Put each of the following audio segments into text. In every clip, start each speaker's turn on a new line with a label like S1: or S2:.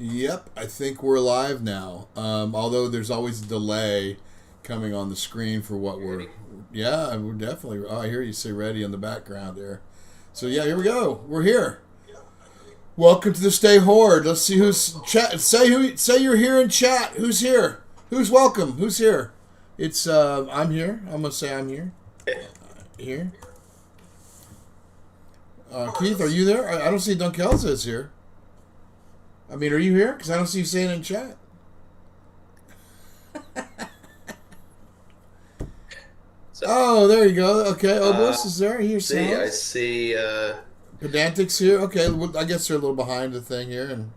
S1: Yep, I think we're live now. Although there's always a delay coming on the screen for what we're. Yeah, we're definitely. Oh, I hear you say "ready" in the background there. So yeah, here we go. We're here. Welcome to the Stay Horde. Let's see who's chat. Say you're here in chat. Who's here? Who's welcome? Who's here? It's I'm here. I'm gonna say I'm here. Here. Keith, are you there? I don't see Dunkelza is here. I mean, are you here? Because I don't see you saying it in chat. Oh, there you go. Okay, Obelus is there. Here's
S2: I see.
S1: Pedantic's here. Okay, well, I guess they're a little behind the thing here. And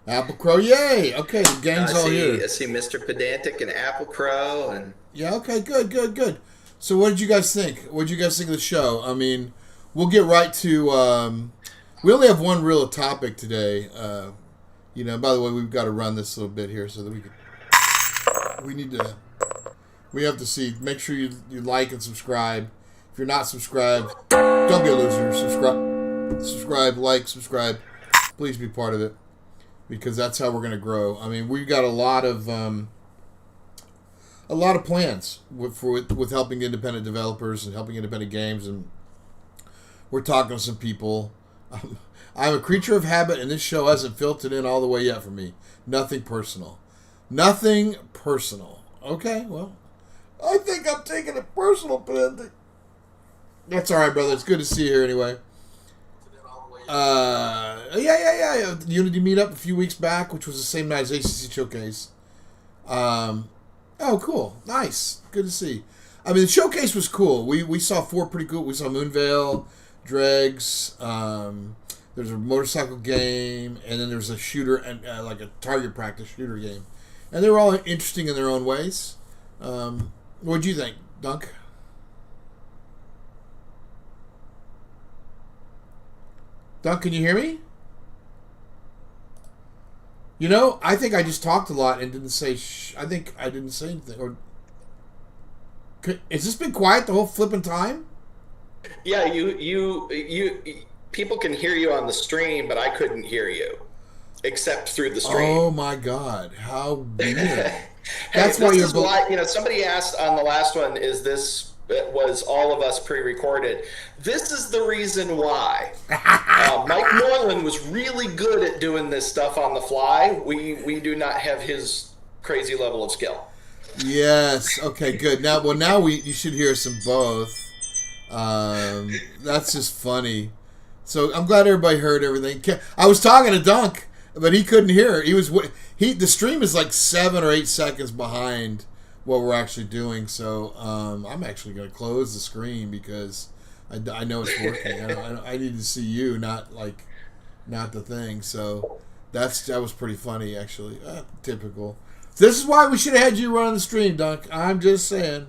S1: Apple Crow, yay! Okay, the gang's all here.
S2: I see Mr. Pedantic and Apple Crow. And
S1: yeah, okay, good. So what did you guys think? What did you guys think of the show? I mean, we'll get right to... we only have one real topic today. By the way, we've got to run this a little bit here so that we have to see. Make sure you like and subscribe. If you're not subscribed, don't be a loser. Subscribe, subscribe. Please be part of it because that's how we're going to grow. I mean, we've got a lot of plans with helping independent developers and helping independent games, and we're talking to some people. I'm a creature of habit, and this show hasn't filtered in all the way yet for me. Nothing personal. Okay, well, I think I'm taking it personal, but that's all right, brother. It's good to see you here anyway. Yeah. Unity meetup a few weeks back, which was the same night as ACC Showcase. Oh, cool. Nice. Good to see. I mean, the showcase was cool. We saw 4 pretty cool. We saw Moonveil, Dregs, there's a motorcycle game, and then there's a shooter and like a target practice shooter game, and they were all interesting in their own ways. What'd you think, Dunk? Dunk, can you hear me? I think I just talked a lot and didn't say. I think I didn't say anything. Or has this been quiet the whole flipping time?
S2: Yeah, you people can hear you on the stream, but I couldn't hear you, except through the stream.
S1: Oh my God, how weird! That's why you're.
S2: Why, somebody asked on the last one, was all of us pre-recorded? This is the reason why. Mike Moylan was really good at doing this stuff on the fly. We do not have his crazy level of skill.
S1: Yes. Okay. Good. Now you should hear us in both. That's just funny. So I'm glad everybody heard everything. I was talking to Dunk, but he couldn't hear. The stream is like 7 or 8 seconds behind what we're actually doing. So I'm actually going to close the screen because I know it's working. I need to see you, not the thing. So that was pretty funny actually. Typical. This is why we should have had you run the stream, Dunk. I'm just saying.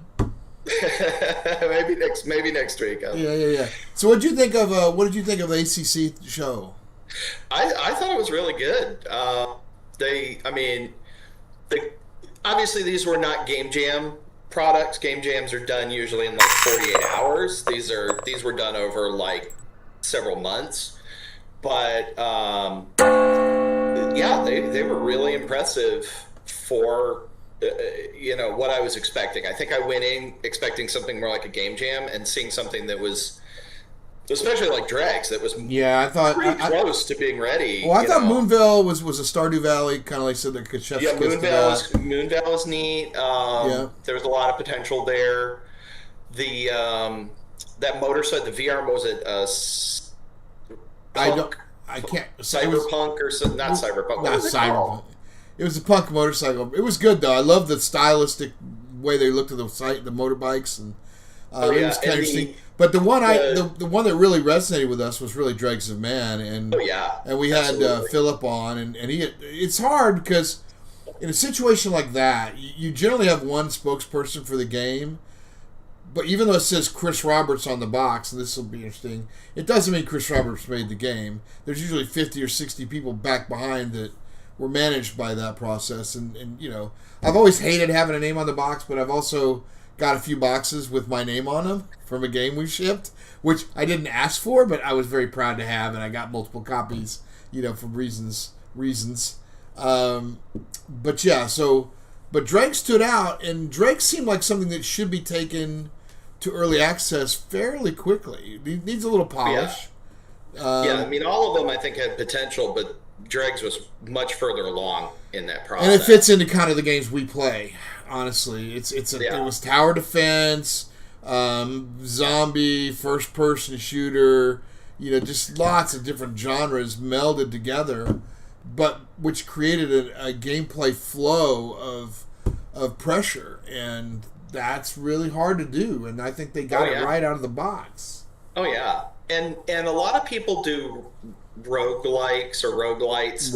S2: maybe next week.
S1: Yeah. So what did you think of the ACC show?
S2: I thought it was really good. Obviously these were not Game Jam products. Game Jams are done usually in like 48 hours. These were done over like several months. But yeah, they were really impressive for what I was expecting. I think I went in expecting something more like a Game Jam, and seeing something that was, especially like Dregs, that was
S1: I thought
S2: pretty close to being ready.
S1: Well, I thought Moonveil was a Stardew Valley kind of like said the Chef's
S2: yeah, Moonveil is neat. There was a lot of potential there. The that motorcycle, the VR, was it
S1: I can't
S2: Cyberpunk or something? Not Cyberpunk.
S1: Not Cyberpunk. It was a punk motorcycle. It was good though. I love the stylistic way they looked at the motorbikes, and it was kind of interesting. But the one that really resonated with us was really Dregs of Man, and and we had Philip on, and it's hard because in a situation like that, you generally have one spokesperson for the game, but even though it says Chris Roberts on the box, and this will be interesting, it doesn't mean Chris Roberts made the game. There's usually 50 or 60 people back behind that were managed by that process, and I've always hated having a name on the box, but I've also got a few boxes with my name on them from a game we shipped, which I didn't ask for, but I was very proud to have, and I got multiple copies, for reasons reasons. But yeah, but Drake stood out, and Drake seemed like something that should be taken to early access fairly quickly. It needs a little polish.
S2: I mean, all of them I think had potential, but Dregs was much further along in that process.
S1: And it fits into kind of the games we play. Honestly, it was tower defense, zombie, first person shooter. Just lots of different genres melded together, but which created a gameplay flow of pressure, and that's really hard to do. And I think they got it right out of the box.
S2: Oh yeah, and a lot of people do roguelikes or roguelites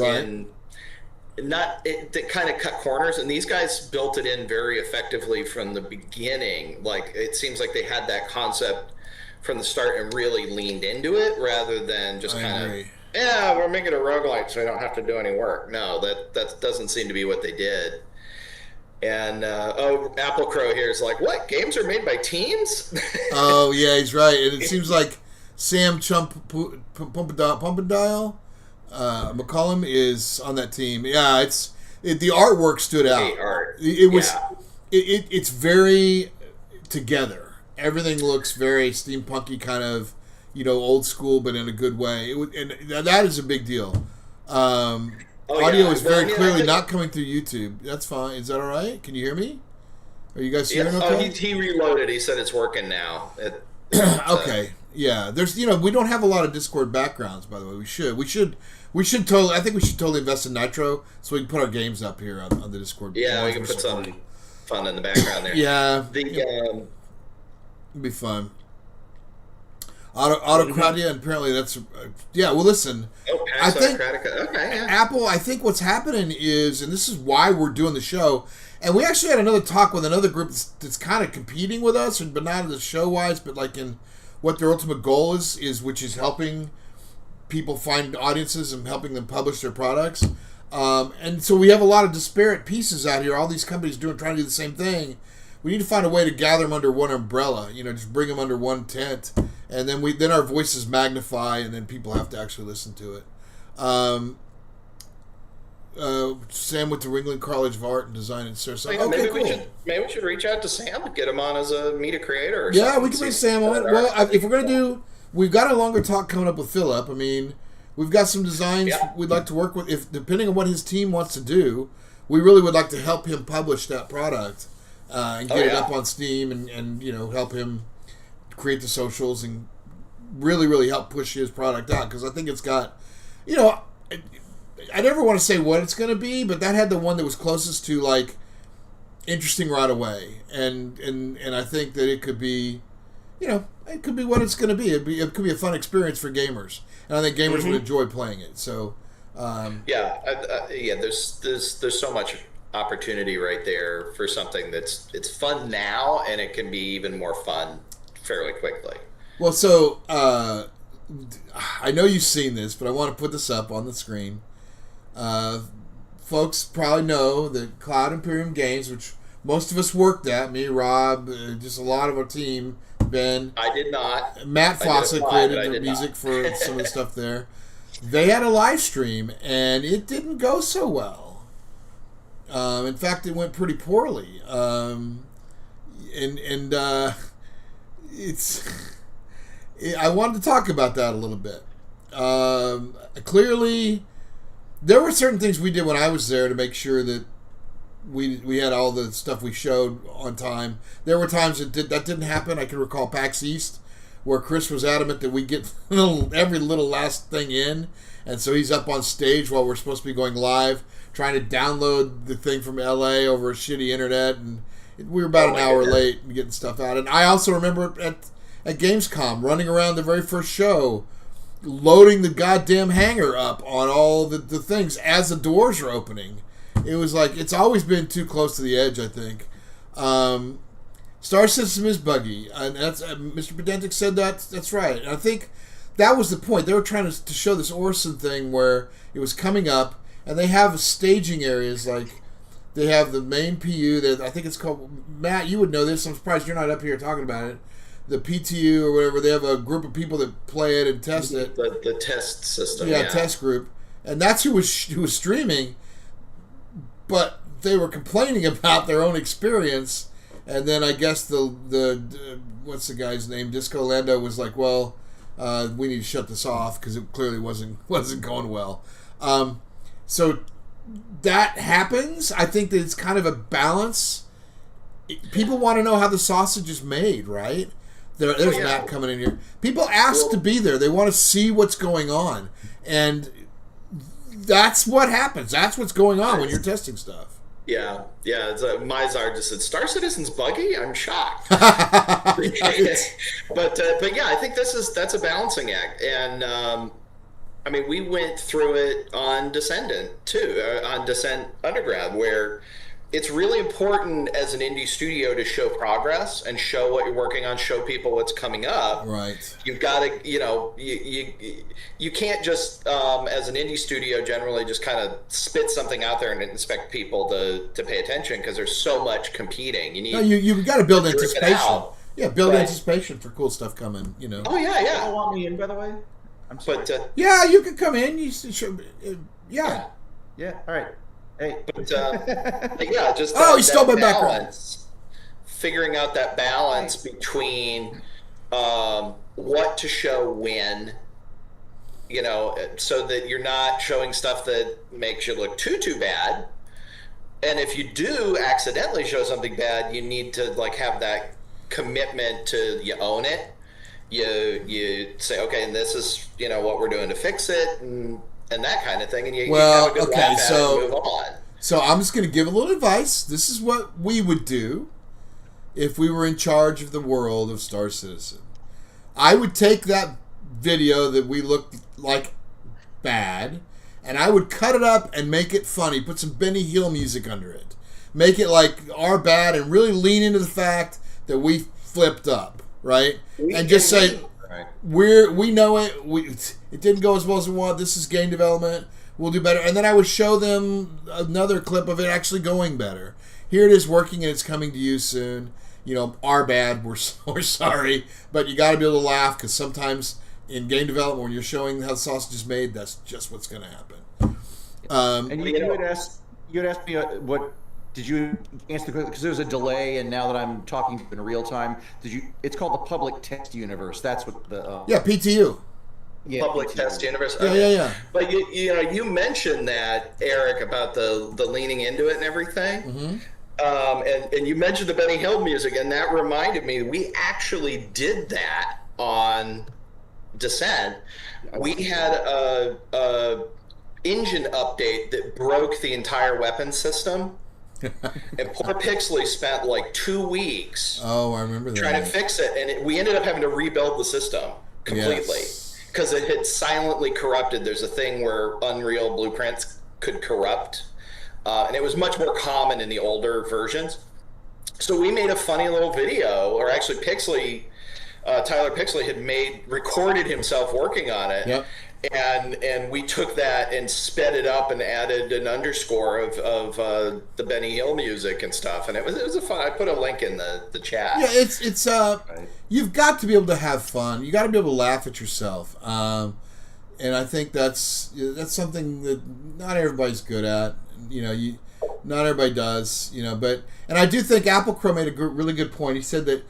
S2: in that kind of cut corners, and these guys built it in very effectively from the beginning. Like, it seems like they had that concept from the start and really leaned into it rather than just we're making a roguelite so we don't have to do any work. No, that doesn't seem to be what they did. And Apple Crow here is like, what? Games are made by teams?
S1: Oh yeah, he's right. And it seems like Sam Pumpadile McCollum is on that team. Yeah, the artwork stood out. It's very together. Everything looks very steampunky, kind of, old school, but in a good way. And that is a big deal. Audio is very clearly not coming through YouTube. That's fine. Is that all right? Can you hear me? Are you guys hearing okay?
S2: He reloaded. He said it's working now.
S1: Okay. Yeah. There's, we don't have a lot of Discord backgrounds, by the way. We should totally. I think we should totally invest in Nitro so we can put our games up here on the Discord.
S2: Yeah, we can put some fun in the background there.
S1: Yeah.
S2: It'd
S1: be fun. Autocratia, and apparently that's well, listen. I think Apple. I think what's happening is, and this is why we're doing the show. And we actually had another talk with another group that's kind of competing with us, but not the show wise, but like in what their ultimate goal is which is helping people find audiences and helping them publish their products. And so we have a lot of disparate pieces out here. All these companies trying to do the same thing. We need to find a way to gather them under one umbrella. Just bring them under one tent, and then our voices magnify, and then people have to actually listen to it. Sam went to Ringling College of Art and Design in Sarasota.
S2: Maybe we should reach out to Sam and get him on as a media creator. Or
S1: something. We can bring Sam on. Well, if we're gonna we've got a longer talk coming up with Philip. I mean, we've got some designs we'd like to work with. If depending on what his team wants to do, we really would like to help him publish that product. And get it up on Steam and help him create the socials and really, really help push his product out, because I think it's got, I never want to say what it's going to be, but that had the one that was closest to like interesting right away, and I think that it could be, it could be what it's going to be. It could be a fun experience for gamers, and I think gamers would enjoy playing it. So
S2: there's so much opportunity right there for something it's fun now, and it can be even more fun fairly quickly.
S1: Well, so I know you've seen this, but I want to put this up on the screen. Folks probably know that Cloud Imperium Games, which most of us worked at, me, Rob, just a lot of our team, Ben.
S2: I did not.
S1: Matt Fossa created the music for some of the stuff there. They had a live stream, and it didn't go so well. In fact, it went pretty poorly, I wanted to talk about that a little bit. Clearly, there were certain things we did when I was there to make sure that we had all the stuff we showed on time. There were times that didn't happen. I can recall PAX East, where Chris was adamant that we get every little last thing in, and so he's up on stage while we're supposed to be going live, trying to download the thing from LA over a shitty internet, and we were about an hour late in getting stuff out. And I also remember at Gamescom running around the very first show, loading the goddamn hangar up on all the things as the doors are opening. It was like, it's always been too close to the edge, I think. Star System is buggy, and that's Mr. Pedantic said that's right. And I think that was the point. They were trying to show this Orson thing where it was coming up, and they have staging areas, like they have the main PU that I think it's called, Matt, you would know this, I'm surprised you're not up here talking about it, the PTU or whatever. They have a group of people that play it and test it.
S2: The test system,
S1: test group. and that's who was streaming. But they were complaining about their own experience, and then I guess the what's the guy's name? Disco Lando was like, well, we need to shut this off because it clearly wasn't going well. So that happens. I think that it's kind of a balance. People want to know how the sausage is made, right? There's Matt coming in here. People ask to be there. They want to see what's going on, and that's what happens. That's what's going on when you're testing stuff.
S2: Yeah. It's Mizar just said, Star Citizen's buggy? I'm shocked. But yeah, I think that's a balancing act. And, I mean, we went through it on Descendant, too, on Descent Underground, where it's really important as an indie studio to show progress and show what you're working on, show people what's coming up.
S1: Right.
S2: You've got to, you can't just, as an indie studio, generally just kind of spit something out there and expect people to pay attention because there's so much competing.
S1: You've got to build anticipation. Yeah, build anticipation for cool stuff coming,
S2: Oh, yeah.
S3: You want me in, by the way? I'm sorry.
S2: But,
S1: yeah, you can come in. Yeah,
S3: all right. Hey.
S2: But yeah, just
S1: he stole my background.
S2: Figuring out that balance between what to show when, so that you're not showing stuff that makes you look too bad. And if you do accidentally show something bad, you need to have that commitment to you own it. You say, okay, and this is what we're doing to fix it, and that kind of thing, and you have a good laugh at it and move on.
S1: So I'm just going to give a little advice. This is what we would do if we were in charge of the world of Star Citizen. I would take that video that we looked like bad, and I would cut it up and make it funny. Put some Benny Hill music under it. Make it like our bad and really lean into the fact that we flipped up, right? And just say, we know it. It didn't go as well as we want. This is game development. We'll do better. And then I would show them another clip of it actually going better. Here it is working and it's coming to you soon. Our bad. We're sorry. But you got to be able to laugh because sometimes in game development when you're showing how the sausage is made, that's just what's going to happen.
S3: And you had asked me what... Did you answer the question? Because there's a delay, and now that I'm talking in real time, it's called the Public Test Universe. That's what the...
S1: PTU.
S2: Yeah, Public
S3: PTU.
S2: Test Universe.
S1: Yeah.
S2: But you mentioned that, Eric, about the leaning into it and everything.
S1: Mm-hmm.
S2: And you mentioned the Benny Hill music, and that reminded me, we actually did that on Descent. We had a engine update that broke the entire weapon system. And poor Pixley spent 2 weeks.
S1: Oh, I remember that.
S2: Trying to fix it, and we ended up having to rebuild the system completely because it had silently corrupted. There's a thing where Unreal blueprints could corrupt, and it was much more common in the older versions. So we made a funny little video, or actually Pixley, Tyler Pixley had recorded himself working on it.
S1: Yep.
S2: And we took that and sped it up and added an underscore of the Benny Hill music and stuff, and it was a fun. I put a link in the chat.
S1: Yeah, it's you've got to be able to have fun. You got to be able to laugh at yourself, and I think that's something that not everybody's good at. Not everybody does. And I do think Apple Crow made a really good point. He said that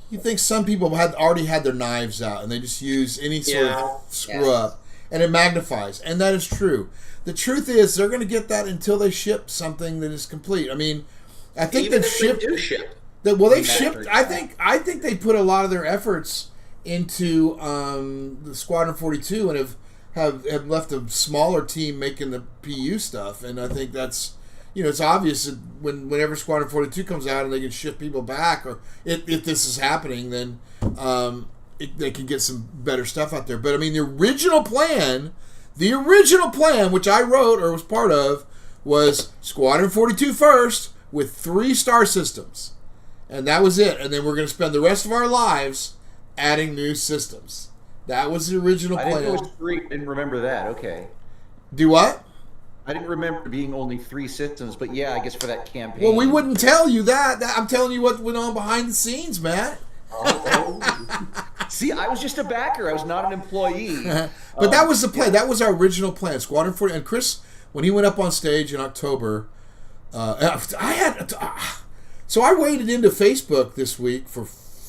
S1: he thinks some people already had their knives out and they just use any sort of screw up and it magnifies. And that is true. The truth is they're going to get that until they ship something that is complete. I mean, I think they've shipped.
S2: They do ship.
S1: They've shipped. I think they put a lot of their efforts into the Squadron 42 and have left a smaller team making the PU stuff. And I think that's... it's obvious that whenever Squadron 42 comes out and they can shift people back, or if this is happening, then they can get some better stuff out there. But, I mean, the original plan, which I wrote or was part of, was Squadron 42 first with 3 star systems. And that was it. And then we're going to spend the rest of our lives adding new systems. That was the original plan.
S3: I didn't know it was 3. Didn't remember that. Okay.
S1: Do what?
S3: I didn't remember being only 3 systems, but yeah, I guess for that campaign.
S1: Well, we wouldn't tell you that. I'm telling you what went on behind the scenes, Matt.
S3: See, I was just a backer. I was not an employee.
S1: But that was the plan. That was our original plan. Squadron 40. And Chris, when he went up on stage in October, so I waded into Facebook this week for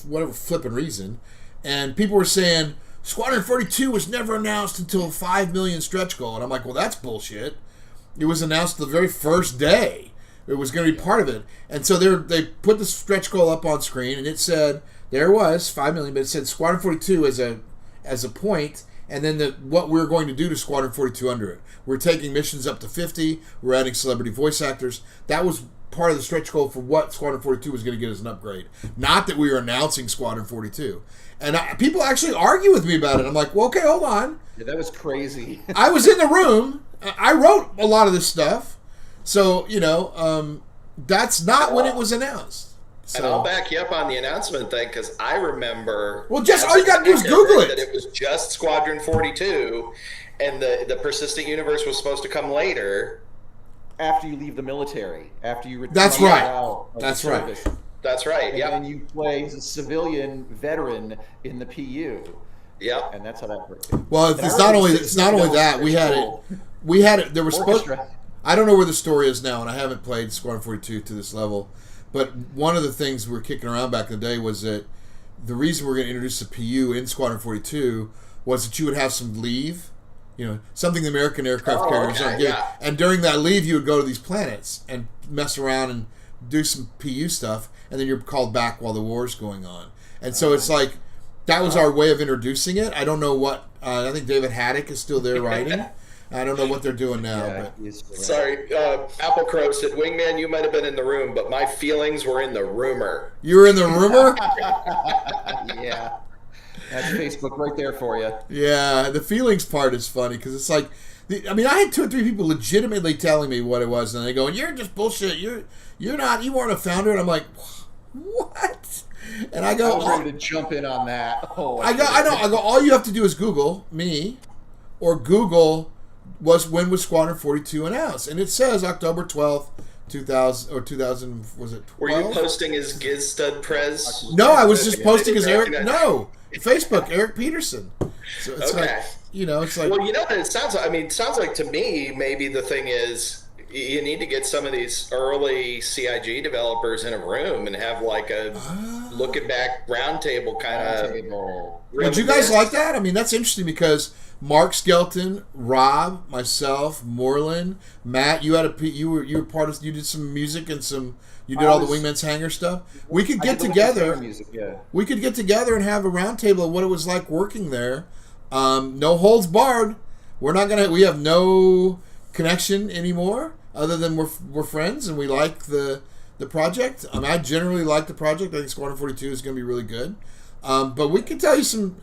S1: whatever flipping reason, and people were saying Squadron 42 was never announced until 5 million stretch goal. And I'm like, well, that's bullshit. It was announced the very first day. It was going to be part of it. And so they put the stretch goal up on screen, and it said, there was 5 million, but it said Squadron 42 as a point, and then what we're going to do to Squadron 42 under it. We're taking missions up to 50. We're adding celebrity voice actors. That was part of the stretch goal for what Squadron 42 was going to get as an upgrade. Not that we were announcing Squadron 42. And people actually argue with me about it. I'm like, well, okay, hold on.
S3: Yeah, that was crazy.
S1: I was in the room. I wrote a lot of this stuff. So, that's not when it was announced. So.
S2: And I'll back you up on the announcement thing, because I remember...
S1: Well, just all you got to do is Google it.
S2: That it was just Squadron 42, and the persistent universe was supposed to come later.
S3: After you leave the military. After you retire.
S1: That's right. That's right.
S2: That's right,
S3: yeah. And then you play as a civilian veteran in the PU.
S2: Yep.
S3: And that's how that works.
S1: Well, it's not only that. We had it. There was supposed... I don't know where the story is now, and I haven't played Squadron 42 to this level. But one of the things we were kicking around back in the day was that the reason we're going to introduce the PU in Squadron 42 was that you would have some leave, something the American aircraft carriers don't get. Yeah. And during that leave, you would go to these planets and mess around and do some PU stuff, and then you're called back while the war's going on. And so it's like, that was our way of introducing it. I don't know what, I think David Haddock is still there writing. I don't know what they're doing now.
S3: Yeah,
S1: but.
S2: Sorry, Apple Crow said, Wingman, you might have been in the room, but my feelings were in the rumor.
S1: You were in the rumor?
S3: Yeah. That's Facebook right there for you.
S1: Yeah, the feelings part is funny, because it's like, I had 2 or 3 people legitimately telling me what it was, and they go, you're just bullshit. You weren't a founder. And I'm like, what? And I go,
S3: I was ready to jump in on that.
S1: I go, all you have to do is Google me, or Google when was Squadron 42 announced, and it says October 12th, 2000 or 2000. Was it 12?
S2: Were you posting as Gizstud Prez?
S1: No, I was just posting as Eric. No, Facebook, Eric Peterson. So it's
S2: okay.
S1: It's like.
S2: Well, what it sounds like. It sounds like to me maybe the thing is you need to get some of these early CIG developers in a room and have like a looking back roundtable kind of.
S1: Would you guys like that? That's interesting because. Mark Skelton, Rob, myself, Moreland, Matt. You were part of. You did some music and you did all the Wingman's Hangar stuff. We could get together.
S3: Music, yeah.
S1: We could get together and have a roundtable of what it was like working there. No holds barred. We have no connection anymore, other than we're friends and we like the project. I generally like the project. I think Squadron 42 is going to be really good. But we could tell you some.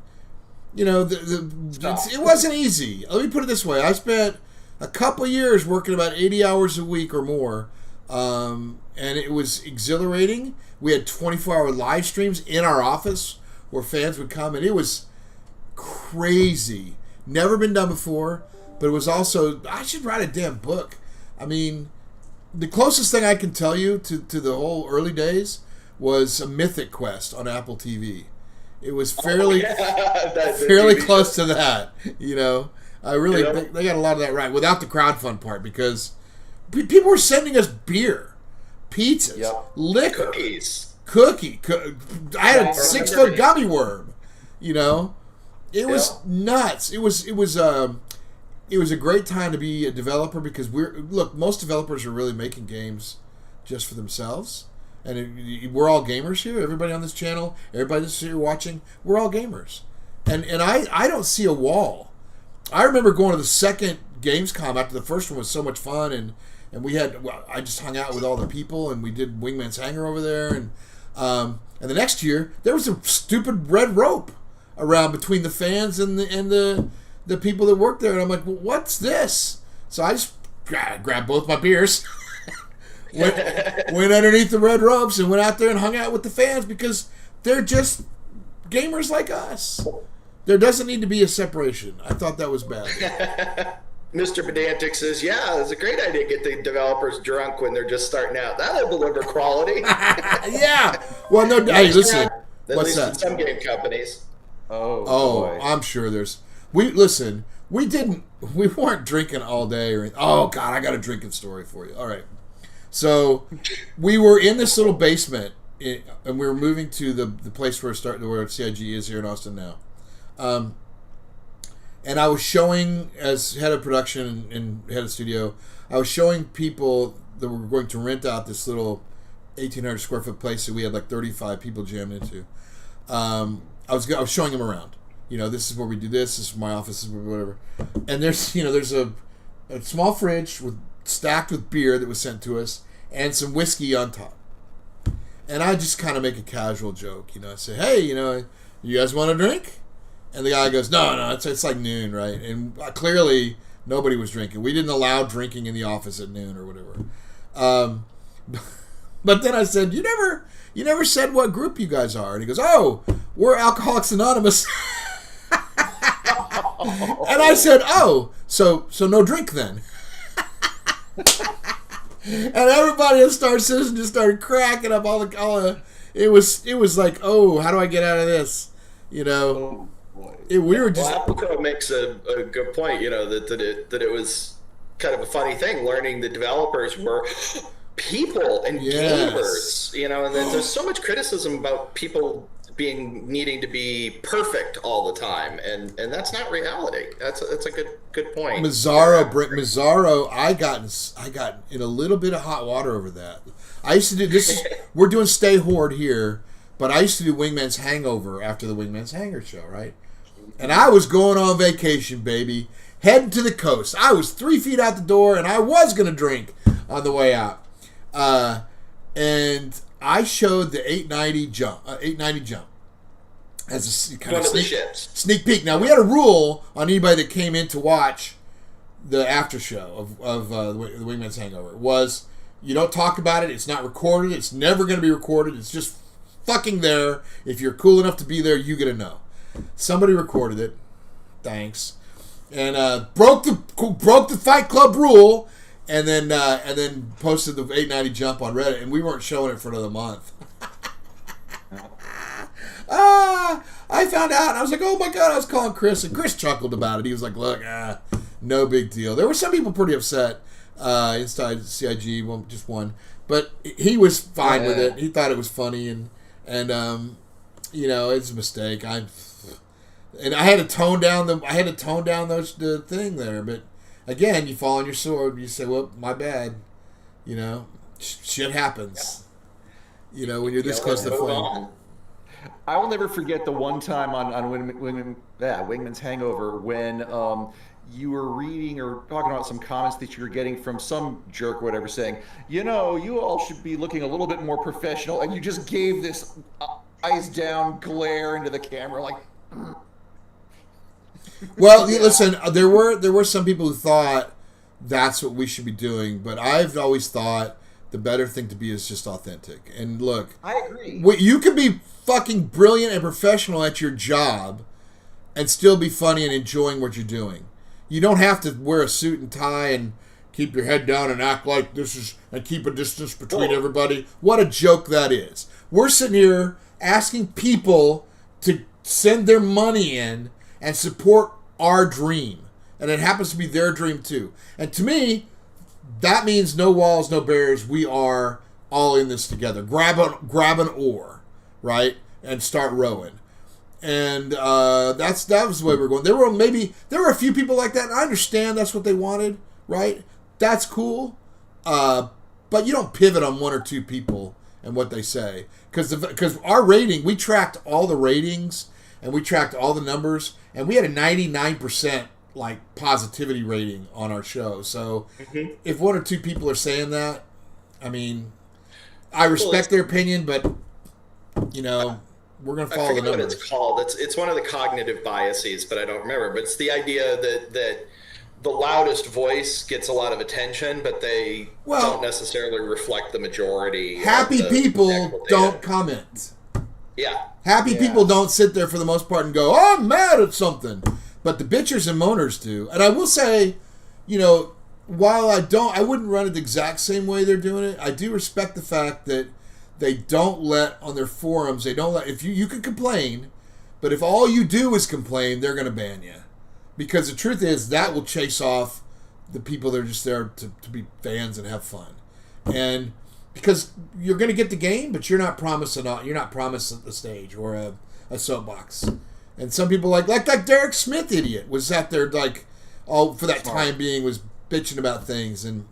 S1: It wasn't easy. Let me put it this way. I spent a couple years working about 80 hours a week or more, and it was exhilarating. We had 24-hour live streams in our office where fans would come, and it was crazy. Never been done before, but it was also, I should write a damn book. The closest thing I can tell you to the whole early days was a Mythic Quest on Apple TV. It was fairly close to that, I really they got a lot of that right without the crowdfund part, because people were sending us beer, pizzas, liquor, cookie. I had a 6-foot gummy worm, It was nuts. It was a great time to be a developer, because most developers are really making games just for themselves. And we're all gamers here. Everybody on this channel, everybody that's here watching, we're all gamers. And I don't see a wall. I remember going to the second Gamescom after the first one was so much fun, and I just hung out with all the people, and we did Wingman's Hangar over there, and the next year there was a stupid red rope around between the fans and the people that worked there, and I'm like, well, what's this? So I just grabbed both my beers. went underneath the red ropes and went out there and hung out with the fans, because they're just gamers like us. There doesn't need to be a separation. I thought that was bad.
S2: Mr. Pedantic says, yeah, it's a great idea to get the developers drunk when they're just starting out. That'll deliver quality.
S1: Yeah. Well, no, hey, listen.
S2: At least in some game companies.
S3: boy.
S1: I'm sure there's. We weren't drinking all day. Oh God, I got a drinking story for you. All right, so we were in this little basement, and we were moving to the place where CIG is here in Austin now. And I was showing, as head of production and head of studio, I was showing people that were going to rent out this little 1,800 square foot place that we had like 35 people jammed into. I was showing them around. This is where we do this. This is my office. This is whatever. And there's a small fridge stacked with beer that was sent to us and some whiskey on top. And I just kind of make a casual joke. I say, hey, you guys want a drink? And the guy goes, no, it's like noon, right? And clearly nobody was drinking. We didn't allow drinking in the office at noon or whatever. But then I said, you never said what group you guys are. And he goes, oh, we're Alcoholics Anonymous. And I said, oh, so no drink then. And everybody at Star Citizen just started cracking up. It was like, oh, how do I get out of this? We were just.
S2: Well, Apple makes a good point. That it was kind of a funny thing learning the developers were people and gamers. And then there's so much criticism about people needing to be perfect all the time, and that's not reality. That's a good point.
S1: Mazzaro, I got in a little bit of hot water over that. I used to do this. We're doing Stay Horde here, but I used to do Wingman's Hangover after the Wingman's Hangar show, right? And I was going on vacation, baby, heading to the coast. I was 3 feet out the door, and I was going to drink on the way out. And I showed the 890 jump as a kind of sneak peek. Now, we had a rule on anybody that came in to watch the after show of the Wingman's Hangover. Was you don't talk about it. It's not recorded. It's never going to be recorded. It's just fucking there. If you're cool enough to be there, you get to know. Somebody recorded it. Thanks. And broke the Fight Club rule, and then posted the 890 jump on Reddit, and we weren't showing it for another month. I found out, and I was like, oh my God, I was calling Chris, and Chris chuckled about it. He was like, look, no big deal. There were some people pretty upset inside CIG, well, just one, but he was fine with it. He thought it was funny, and it's a mistake. I had to tone down the thing there, but again, you fall on your sword. You say, "Well, my bad." Shit happens. When you're this close to the flame.
S3: I will never forget the one time on Wingman's Hangover when you were reading or talking about some comments that you were getting from some jerk or whatever, saying, you all should be looking a little bit more professional, and you just gave this eyes down glare into the camera, like.
S1: Well, listen, there were some people who thought that's what we should be doing, but I've always thought the better thing to be is just authentic. And look,
S3: I agree.
S1: You could be fucking brilliant and professional at your job and still be funny and enjoying what you're doing. You don't have to wear a suit and tie and keep your head down and act like this is, and keep a distance between everybody. What a joke that is. We're sitting here asking people to send their money in and support our dream. And it happens to be their dream too. And to me, that means no walls, no barriers. We are all in this together. Grab an oar, right? And start rowing. And that was the way we're going. There were a few people like that, and I understand that's what they wanted, right? That's cool. But you don't pivot on one or two people and what they say. Because our rating, we tracked all the ratings, and we tracked all the numbers, and we had a 99% positivity rating on our show. So if one or two people are saying that, I mean, I respect their opinion, but we're going to follow the numbers.
S2: What it's called. It's one of the cognitive biases, but I don't remember. But it's the idea that the loudest voice gets a lot of attention, but they don't necessarily reflect the majority.
S1: Happy people don't comment.
S2: Yeah.
S1: Happy people don't sit there for the most part and go, oh, I'm mad at something. But the bitchers and moaners do. And I will say, while I wouldn't run it the exact same way they're doing it, I do respect the fact that they don't let on their forums, if you can complain, But if all you do is complain, they're going to ban you. Because the truth is, that will chase off the people that are just there to be fans and have fun. And because you're going to get the game, but you're not promised the stage or a soapbox. And some people like Derek Smith, idiot, was out there like all for that time being was bitching about things, and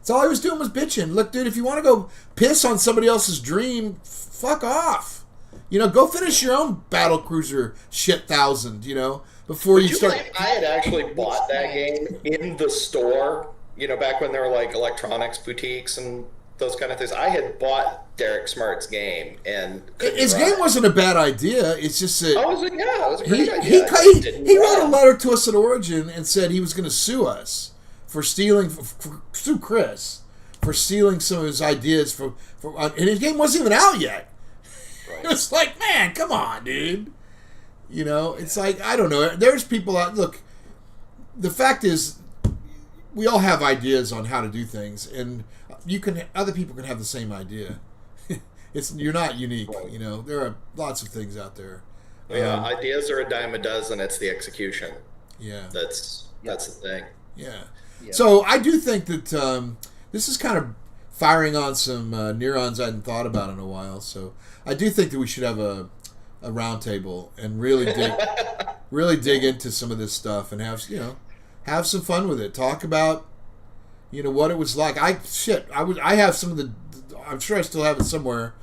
S1: so all he was doing was bitching. Look, dude, if you want to go piss on somebody else's dream, fuck off. Go finish your own battle cruiser shit 1000. Before you start.
S2: I had actually bought that game in the store. Back when there were like electronics boutiques and those kind of things. I had bought Derek Smart's game, and
S1: his game wasn't a bad idea. It's just that
S2: it was a great idea.
S1: He wrote a letter to us at Origin and said he was going to sue us for stealing, sue Chris for stealing some of his ideas and his game wasn't even out yet. Right. It's like, man, come on, dude. It's like, I don't know. There's people out. Look, the fact is, we all have ideas on how to do things, and other people can have the same idea. You're not unique.
S2: Right.
S1: There are lots of things out there.
S2: Yeah, ideas are a dime a dozen. It's the execution.
S1: Yeah,
S2: that's the thing.
S1: Yeah. So I do think that this is kind of firing on some neurons I hadn't thought about in a while. So I do think that we should have a round table and really dig into some of this stuff and have some fun with it. Talk about what it was like. I have some of the. I'm sure I still have it somewhere.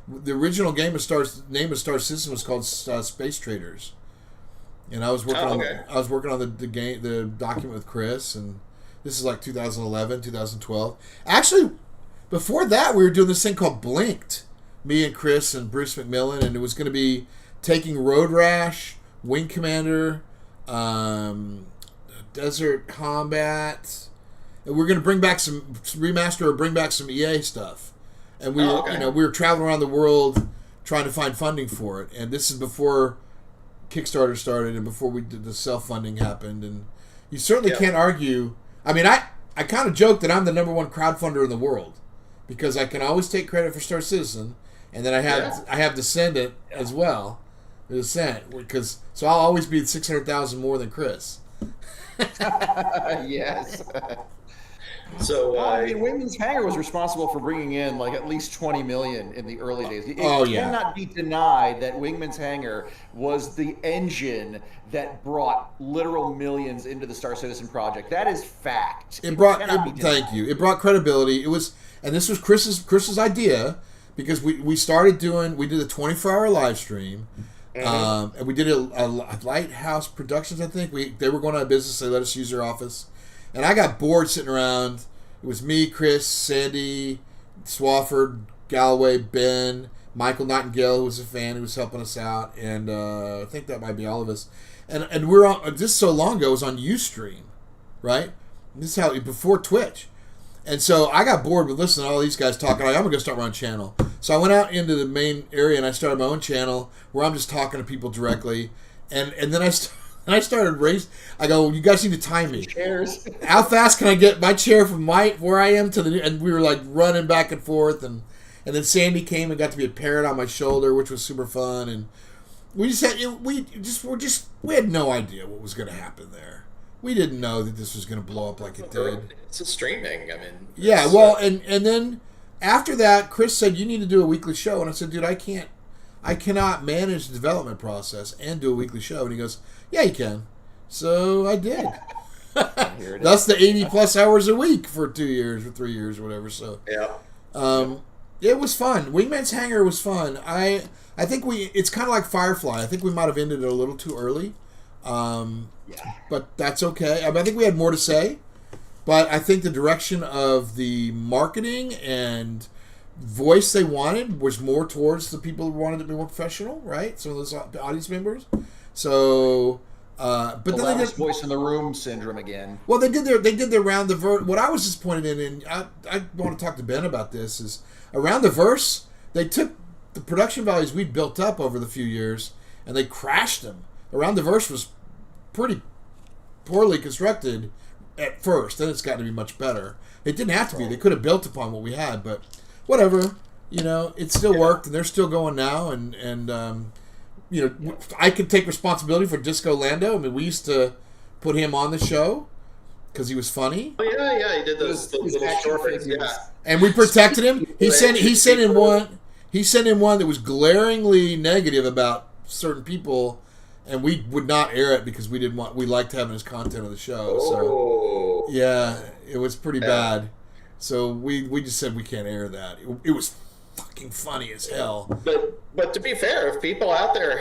S1: The original name of Star System was called Space Traders, and I was working on the document with Chris, and this is like 2011, 2012. Actually, before that, we were doing this thing called Blinked. Me and Chris and Bruce McMillan, and it was going to be taking Road Rash, Wing Commander, Desert Combat, and we're going to bring back some remaster or bring back some EA stuff. And we were traveling around the world trying to find funding for it. And this is before Kickstarter started and before the self-funding happened. And you certainly can't argue. I mean, I kind of joke that I'm the #1 crowdfunder in the world because I can always take credit for Star Citizen, and then I have Descendant as well, the Descent, so I'll always be 600,000 more than Chris.
S3: Yes. So Wingman's Hangar was responsible for bringing in like at least 20 million in the early days. It cannot be denied that Wingman's Hangar was the engine that brought literal millions into the Star Citizen project. That is fact.
S1: It brought credibility. And this was Chris's idea because we did a 24-hour live stream. Mm-hmm. And we did a Lighthouse Productions, I think. They were going out of business. They let us use their office. And I got bored sitting around. It was me, Chris, Sandy, Swafford, Galloway, Ben, Michael Nightingale, who was a fan, who was helping us out, and I think that might be all of us. And we're on this so long ago. It was on Ustream, right? This is before Twitch. And so I got bored with listening to all these guys talking. I'm going to start my own channel. So I went out into the main area and I started my own channel where I'm just talking to people directly. And then I started raising. I go, you guys need to time me.
S3: Chairs.
S1: How fast can I get my chair from where I am to the? And we were like running back and forth, and then Sandy came and got to be a parrot on my shoulder, which was super fun. And we had no idea what was going to happen there. We didn't know that this was going to blow up like it did.
S2: It's a streaming. I mean.
S1: Yeah. Well, and then after that, Chris said you need to do a weekly show, and I said, dude, I cannot manage the development process and do a weekly show. And he goes, yeah, you can. So I did. That's the 80 plus hours a week for 2 years or 3 years or whatever. So it was fun. Wingman's Hangar was fun. I think it's kind of like Firefly. I think we might have ended it a little too early. But that's okay. I think we had more to say. But I think the direction of the marketing and voice they wanted was more towards the people who wanted to be more professional, right? Some of those audience members. So, but
S3: then they did voice in the room syndrome again.
S1: Well, they did their round the verse. What I was disappointed in, and I want to talk to Ben about this, is around the verse. They took the production values we'd built up over the few years and they crashed them. Around the verse was pretty poorly constructed at first. Then it's got to be much better. It didn't have to be. They could have built upon what we had, but whatever. It still worked, and they're still going now. And I could take responsibility for Disco Lando. I mean, we used to put him on the show because he was funny.
S2: Oh yeah, he did those little shorts. Yeah,
S1: and we protected him. He sent in one. He sent in one that was glaringly negative about certain people, and we would not air it because we liked having his content on the show. So yeah, it was pretty bad. So we just said we can't air that. It was fucking funny as hell.
S2: But to be fair, if people out there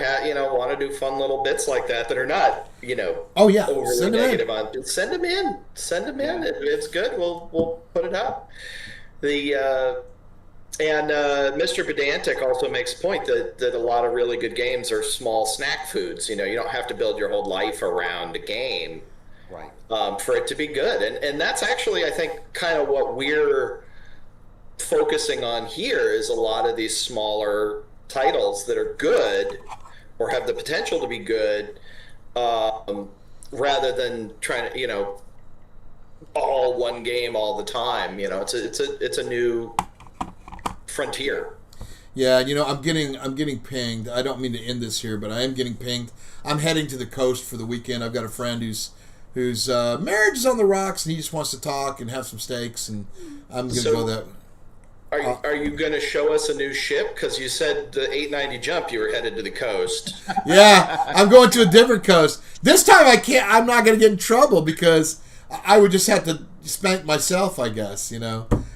S2: want to do fun little bits like that are not overly negative on, send them in. It's good. We'll put it up. And Mr. Pedantic also makes a point that a lot of really good games are small snack foods. You don't have to build your whole life around a game,
S3: right?
S2: For it to be good. And that's actually, I think, kind of what we're focusing on here is a lot of these smaller titles that are good or have the potential to be good, rather than trying to all one game all the time. It's a new frontier.
S1: Yeah, I'm getting pinged. I don't mean to end this here, but I am getting pinged. I'm heading to the coast for the weekend. I've got a friend whose marriage is on the rocks, and he just wants to talk and have some steaks, and I'm going to go that way.
S2: Are you going to show us a new ship? Because you said the 890 jump, you were headed to the coast.
S1: Yeah, I'm going to a different coast. This time I'm not going to get in trouble because I would just have to spank myself, I guess,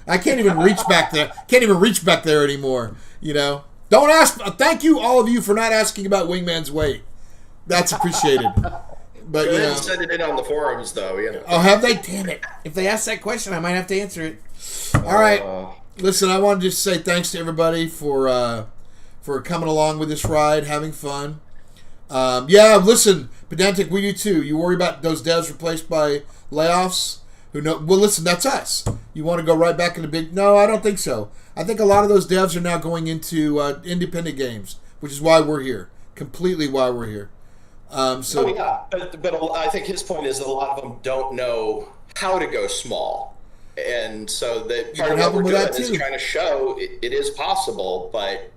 S1: I can't even reach back there. Can't even reach back there anymore, Don't ask. Thank you, all of you, for not asking about Wingman's weight. That's appreciated. But,
S2: send it in on the forums, though,
S1: Oh, have they? Damn it. If they ask that question, I might have to answer it. All right. Listen, I wanted to just say thanks to everybody for coming along with this ride, having fun. Listen, Pedantic, we do too. You worry about those devs replaced by layoffs? Well, listen, that's us. You want to go right back into big... No, I don't think so. I think a lot of those devs are now going into independent games, which is why we're here. Completely why we're here. But
S2: I think his point is that a lot of them don't know how to go small. And so part of what we're doing is trying to show it is possible, but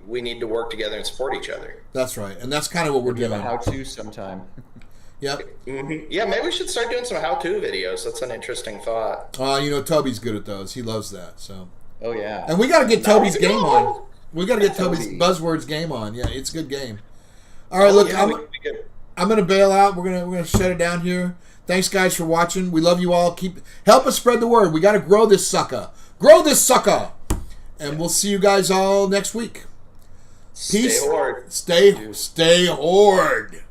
S2: we need to work together and support each other.
S1: That's right, and that's kind of what we're doing.
S3: How to sometime.
S1: Yep.
S2: Mm-hmm. Yeah, maybe we should start doing some how-to videos. That's an interesting thought.
S1: Toby's good at those. He loves that. So.
S3: Oh yeah.
S1: And we got to get Toby's game on. We got to get Toby's Buzzwords game on. Yeah, it's a good game. All right, look, I'm going to bail out. We're going to shut it down here. Thanks, guys, for watching. We love you all. Help us spread the word. We got to grow this sucker. Grow this sucker. And we'll see you guys all next week. Peace.
S2: Stay horde.
S1: Stay horde.
S3: Stay horde.